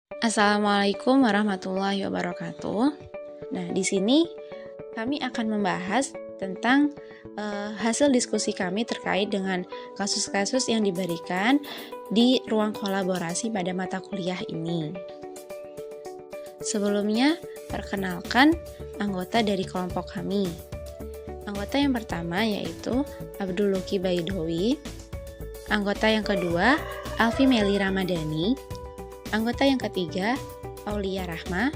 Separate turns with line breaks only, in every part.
Assalamualaikum warahmatullahi wabarakatuh. Nah, di sini kami akan membahas tentang hasil diskusi kami terkait dengan kasus-kasus yang diberikan di ruang kolaborasi pada mata kuliah ini. Sebelumnya, perkenalkan anggota dari kelompok kami. Anggota yang pertama yaitu Abdul Luki Baidowi. Anggota yang kedua, Alfi Meli Ramadhani. Anggota yang ketiga, Aulia Rahma.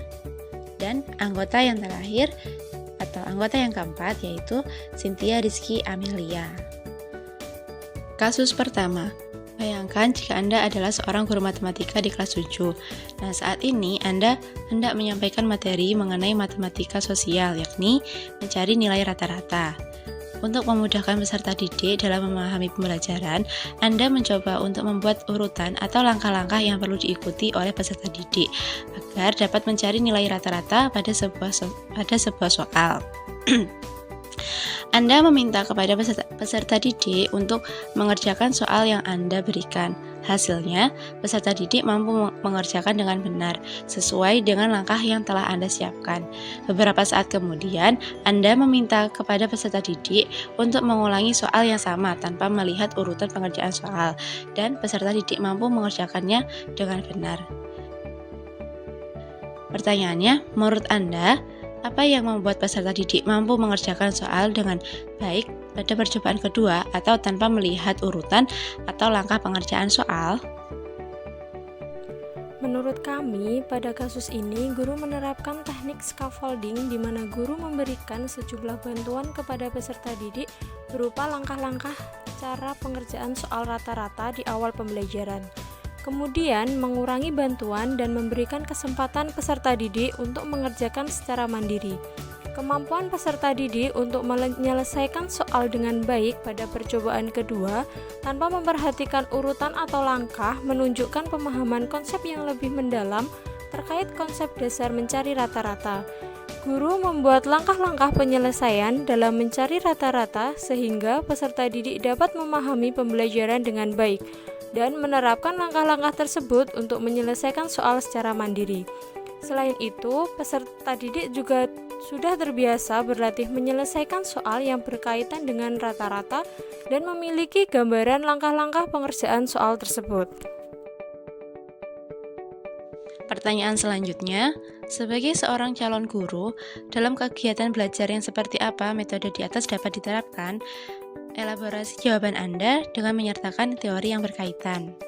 Dan anggota yang terakhir atau anggota yang keempat yaitu Cynthia Rizky Amelia. Kasus pertama, bayangkan jika Anda adalah seorang guru matematika di kelas 7. Nah, saat ini Anda hendak menyampaikan materi mengenai matematika sosial, yakni mencari nilai rata-rata. Untuk memudahkan peserta didik dalam memahami pembelajaran, Anda mencoba untuk membuat urutan atau langkah-langkah yang perlu diikuti oleh peserta didik agar dapat mencari nilai rata-rata pada sebuah soal. Anda meminta kepada peserta didik untuk mengerjakan soal yang Anda berikan. Hasilnya, peserta didik mampu mengerjakan dengan benar, sesuai dengan langkah yang telah Anda siapkan. Beberapa saat kemudian, Anda meminta kepada peserta didik untuk mengulangi soal yang sama tanpa melihat urutan pengerjaan soal, dan peserta didik mampu mengerjakannya dengan benar. Pertanyaannya, menurut Anda, apa yang membuat peserta didik mampu mengerjakan soal dengan baik pada percobaan kedua atau tanpa melihat urutan atau langkah pengerjaan soal?
Menurut kami, pada kasus ini guru menerapkan teknik scaffolding di mana guru memberikan sejumlah bantuan kepada peserta didik berupa langkah-langkah cara pengerjaan soal rata-rata di awal pembelajaran. Kemudian mengurangi bantuan dan memberikan kesempatan peserta didik untuk mengerjakan secara mandiri. Kemampuan peserta didik untuk menyelesaikan soal dengan baik pada percobaan kedua tanpa memperhatikan urutan atau langkah menunjukkan pemahaman konsep yang lebih mendalam terkait konsep dasar mencari rata-rata. Guru membuat langkah-langkah penyelesaian dalam mencari rata-rata sehingga peserta didik dapat memahami pembelajaran dengan baik dan menerapkan langkah-langkah tersebut untuk menyelesaikan soal secara mandiri. Selain itu, peserta didik juga sudah terbiasa berlatih menyelesaikan soal yang berkaitan dengan rata-rata dan memiliki gambaran langkah-langkah pengerjaan soal tersebut.
Pertanyaan selanjutnya, sebagai seorang calon guru, dalam kegiatan belajar yang seperti apa metode di atas dapat diterapkan? Elaborasi jawaban Anda dengan menyertakan teori yang berkaitan.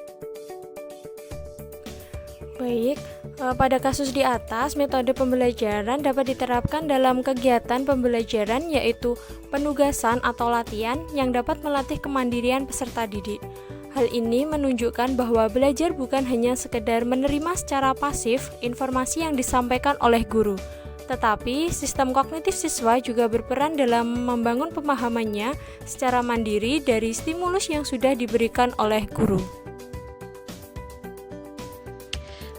Baik, pada kasus di atas, metode pembelajaran dapat diterapkan dalam kegiatan pembelajaran yaitu penugasan atau latihan yang dapat melatih kemandirian peserta didik. Hal ini menunjukkan bahwa belajar bukan hanya sekedar menerima secara pasif informasi yang disampaikan oleh guru, tetapi sistem kognitif siswa juga berperan dalam membangun pemahamannya secara mandiri dari stimulus yang sudah diberikan oleh guru.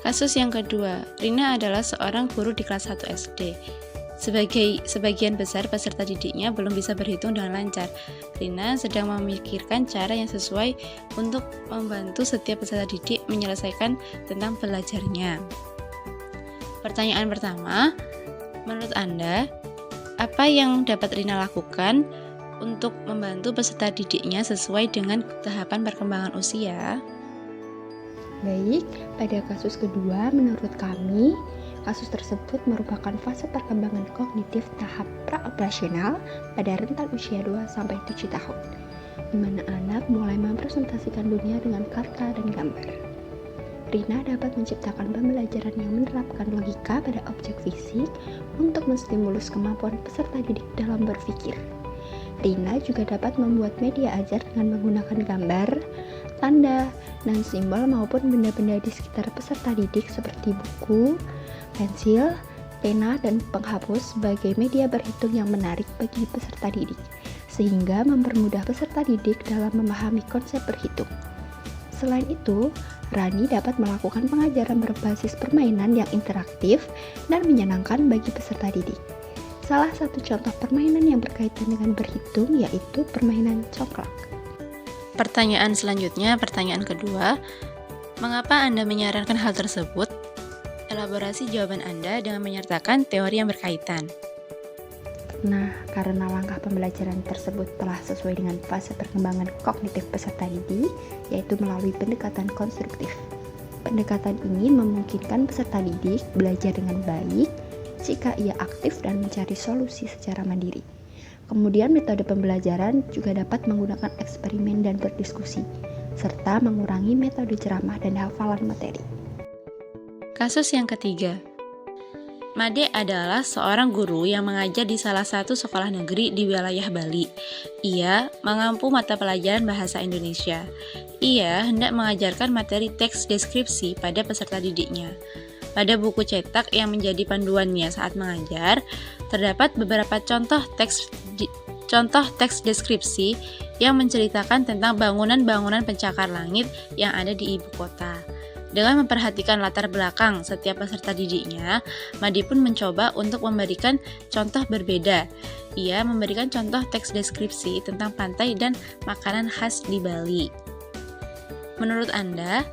Kasus yang kedua, Rina adalah seorang guru di kelas 1 SD. Sebagian besar peserta didiknya belum bisa berhitung dengan lancar. Rina sedang memikirkan cara yang sesuai untuk membantu setiap peserta didik menyelesaikan tentang belajarnya. Pertanyaan pertama, menurut Anda, apa yang dapat Rina lakukan untuk membantu peserta didiknya sesuai dengan tahapan perkembangan usia?
Baik, pada kasus kedua menurut kami, kasus tersebut merupakan fase perkembangan kognitif tahap praoperasional pada rentan usia 2-7 tahun, di mana anak mulai mempresentasikan dunia dengan kata dan gambar. Rina dapat menciptakan pembelajaran yang menerapkan logika pada objek fisik untuk menstimulus kemampuan peserta didik dalam berpikir. Rina juga dapat membuat media ajar dengan menggunakan gambar, tanda, dan simbol maupun benda-benda di sekitar peserta didik seperti buku, pensil, pena, dan penghapus sebagai media berhitung yang menarik bagi peserta didik, sehingga mempermudah peserta didik dalam memahami konsep berhitung. Selain itu, Rani dapat melakukan pengajaran berbasis permainan yang interaktif dan menyenangkan bagi peserta didik. Salah satu contoh permainan yang berkaitan dengan berhitung yaitu permainan congklak.
Pertanyaan selanjutnya, pertanyaan kedua, mengapa Anda menyarankan hal tersebut? Elaborasi jawaban Anda dengan menyertakan teori yang berkaitan.
Nah, karena langkah pembelajaran tersebut telah sesuai dengan fase perkembangan kognitif peserta didik, yaitu melalui pendekatan konstruktif. Pendekatan ini memungkinkan peserta didik belajar dengan baik jika ia aktif dan mencari solusi secara mandiri. Kemudian metode pembelajaran juga dapat menggunakan eksperimen dan berdiskusi, serta mengurangi metode ceramah dan hafalan materi.
Kasus yang ketiga. Made adalah seorang guru yang mengajar di salah satu sekolah negeri di wilayah Bali. Ia mengampu mata pelajaran bahasa Indonesia. Ia hendak mengajarkan materi teks deskripsi pada peserta didiknya. Pada buku cetak yang menjadi panduannya saat mengajar, terdapat beberapa contoh teks deskripsi yang menceritakan tentang bangunan-bangunan pencakar langit yang ada di ibu kota. Dengan memperhatikan latar belakang setiap peserta didiknya, Made pun mencoba untuk memberikan contoh berbeda. Ia memberikan contoh teks deskripsi tentang pantai dan makanan khas di Bali. Menurut Anda,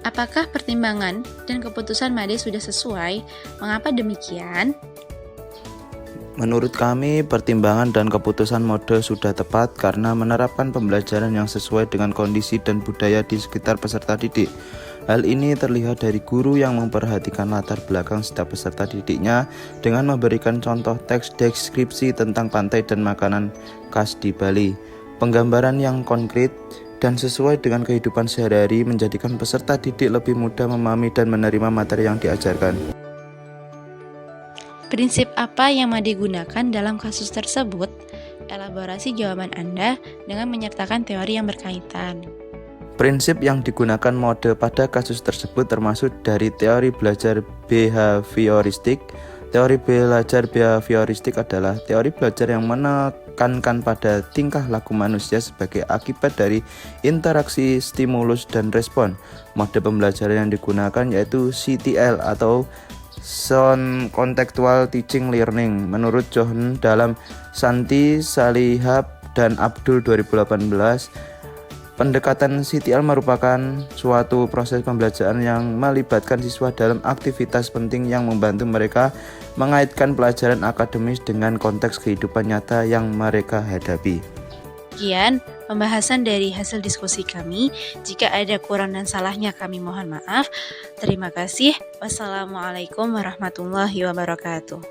apakah pertimbangan dan keputusan Made sudah sesuai? Mengapa demikian?
Menurut kami, pertimbangan dan keputusan Made sudah tepat karena menerapkan pembelajaran yang sesuai dengan kondisi dan budaya di sekitar peserta didik. Hal ini terlihat dari guru yang memperhatikan latar belakang setiap peserta didiknya dengan memberikan contoh teks deskripsi tentang pantai dan makanan khas di Bali. Penggambaran yang konkret dan sesuai dengan kehidupan sehari-hari menjadikan peserta didik lebih mudah memahami dan menerima materi yang diajarkan.
Prinsip apa yang Made gunakan dalam kasus tersebut? Elaborasi jawaban Anda dengan menyertakan teori yang berkaitan.
Prinsip yang digunakan Made pada kasus tersebut termasuk dari teori belajar behavioristik. Teori belajar behavioristik adalah teori belajar yang menekankan pada tingkah laku manusia sebagai akibat dari interaksi stimulus dan respon. Mode pembelajaran yang digunakan yaitu CTL atau Sound Contextual Teaching Learning. Menurut John dalam Santi, Salihab, dan Abdul 2018, pendekatan CTL merupakan suatu proses pembelajaran yang melibatkan siswa dalam aktivitas penting yang membantu mereka mengaitkan pelajaran akademis dengan konteks kehidupan nyata yang mereka hadapi.
Sekian pembahasan dari hasil diskusi kami. Jika ada kurang dan salahnya kami mohon maaf. Terima kasih. Wassalamualaikum warahmatullahi wabarakatuh.